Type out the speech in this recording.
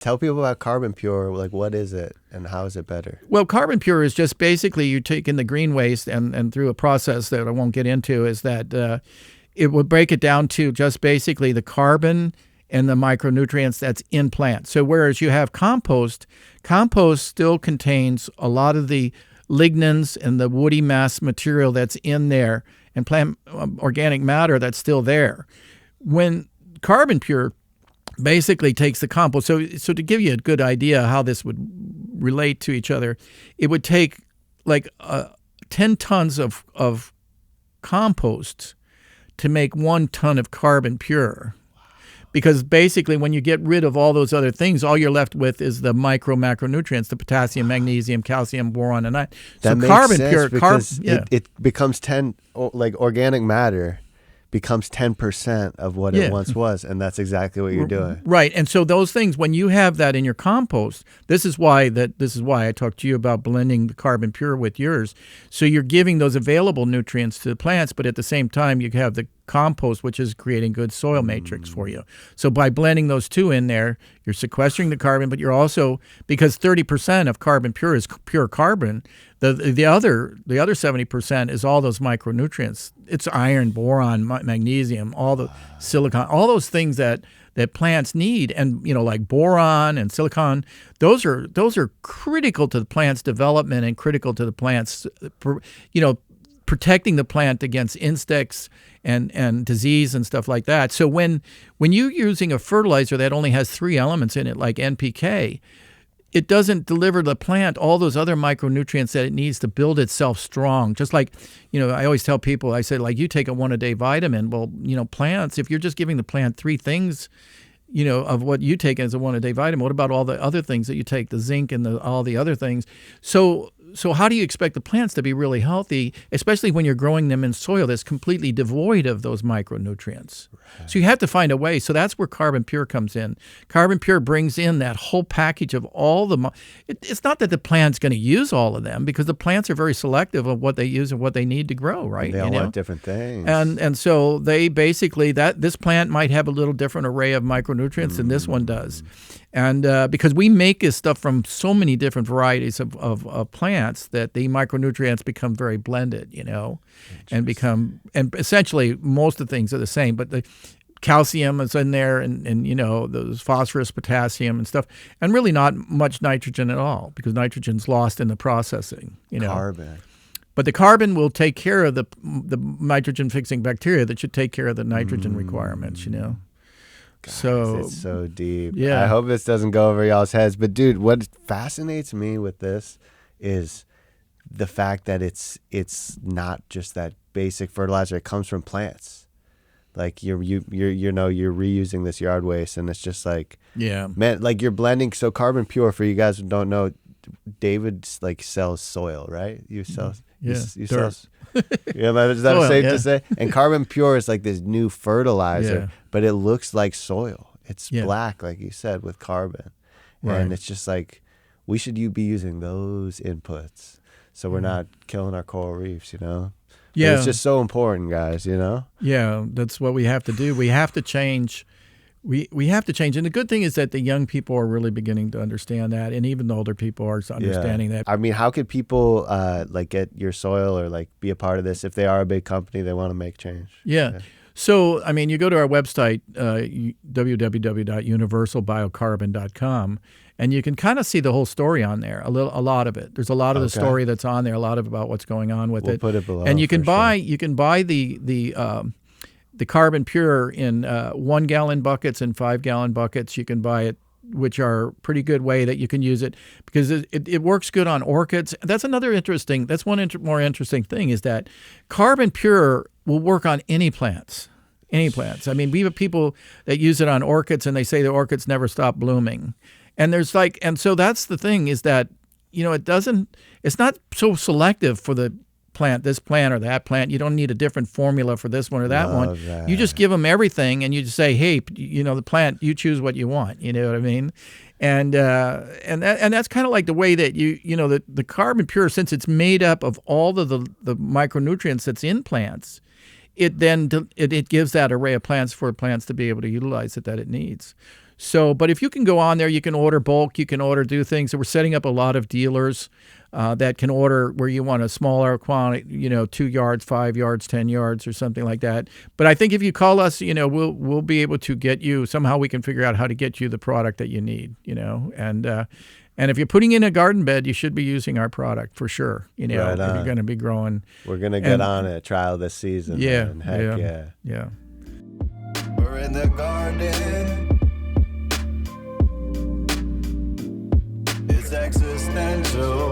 Tell people about Carbon Pure. Like, what is it and how is it better? Well, Carbon Pure is just basically you take in the green waste and through a process that I won't get into is that it will break it down to just basically the carbon and the micronutrients that's in plants. So whereas you have compost still contains a lot of the lignins and the woody mass material that's in there and plant organic matter that's still there. When Carbon Pure basically takes the compost. So to give you a good idea how this would relate to each other, it would take like 10 tons of compost to make 1 ton of Carbon Pure. Because basically when you get rid of all those other things, all you're left with is the macronutrients, the potassium, magnesium, calcium, boron, and iron. That makes Carbon sense Pure, because it becomes 10, like organic matter becomes 10% of what it once was, and that's exactly what you're doing. Right, and so those things, when you have that in your compost, this is why I talked to you about blending the Carbon Pure with yours. So you're giving those available nutrients to the plants, but at the same time you have the compost, which is creating good soil matrix for you. So by blending those two in there, you're sequestering the carbon, but you're also, because 30% of Carbon Pure is pure carbon, the other 70% is all those micronutrients. It's iron, boron, magnesium, all the silicon, all those things that plants need, and like boron and silicon, those are critical to the plant's development and critical to the plant's protecting the plant against insects and disease and stuff like that. So when you're using a fertilizer that only has 3 elements in it, like NPK, it doesn't deliver the plant all those other micronutrients that it needs to build itself strong. Just like, I always tell people, I say, like, you take a 1-a-day vitamin. Well, plants, if you're just giving the plant 3 things, of what you take as a 1-a-day vitamin, what about all the other things that you take, the zinc and all the other things? So how do you expect the plants to be really healthy, especially when you're growing them in soil that's completely devoid of those micronutrients? Right. So you have to find a way. So that's where Carbon Pure comes in. Carbon Pure brings in that whole package of all the it's not that the plant's going to use all of them, because the plants are very selective of what they use and what they need to grow, right? They all want different things. And so they basically, this plant might have a little different array of micronutrients than this one does. And because we make this stuff from so many different varieties of plants, that the micronutrients become very blended, and essentially most of the things are the same, but the calcium is in there and those phosphorus, potassium and stuff, and really not much nitrogen at all, because nitrogen's lost in the processing, Carbon. But the carbon will take care of the nitrogen-fixing bacteria that should take care of the nitrogen requirements, Guys, so it's so deep. Yeah. I hope this doesn't go over y'all's heads. But dude, what fascinates me with this is the fact that it's not just that basic fertilizer. It comes from plants. Like you're reusing this yard waste, and it's just like, man, like you're blending. So Carbon Pure, for you guys who don't know, David like sells soil, right? You sell, you sell. Is that soil, safe to say? And Carbon Pure is like this new fertilizer, but it looks like soil. It's black, like you said, with carbon, and it's just like, we should be using those inputs, so we're not killing our coral reefs. Yeah, but it's just so important, guys. Yeah, that's what we have to do. We have to change. We have to change. And the good thing is that the young people are really beginning to understand that, and even the older people are understanding that. I mean, how could people like get your soil or like be a part of this if they are a big company, they want to make change? Yeah. So, I mean, you go to our website, www.universalbiocarbon.com, and you can kind of see the whole story on there, a lot of it. There's a lot of the story that's on there, a lot of about what's going on with it. We'll put it below. And you can buy the Carbon Pure in 1 gallon buckets and 5 gallon buckets. You can buy it, which are pretty good way that you can use it, because it works good on orchids. That's one more interesting thing, is that Carbon Pure will work on any plants. I mean, we have people that use it on orchids, and they say the orchids never stop blooming. And so that's the thing, is that, it's not so selective for the plant, this plant or that plant. You don't need a different formula for this one or that one. You just give them everything, and you just say, hey, the plant, you choose what you want. You know what I mean? And that's kind of like the way that the Carbon Pure, since it's made up of all of the micronutrients that's in plants, it gives that array of plants for plants to be able to utilize it that it needs. So, but if you can go on there, you can order bulk, you can do things. So we're setting up a lot of dealers that can order where you want a smaller quantity, 2 yards, 5 yards, 10 yards, or something like that. But I think if you call us, we'll be able to get you, somehow we can figure out how to get you the product that you need, and if you're putting in a garden bed, you should be using our product for sure. If you're going to be growing. We're going to get on it, trial this season. Yeah. Man. Heck yeah. We're in the garden. It's existential.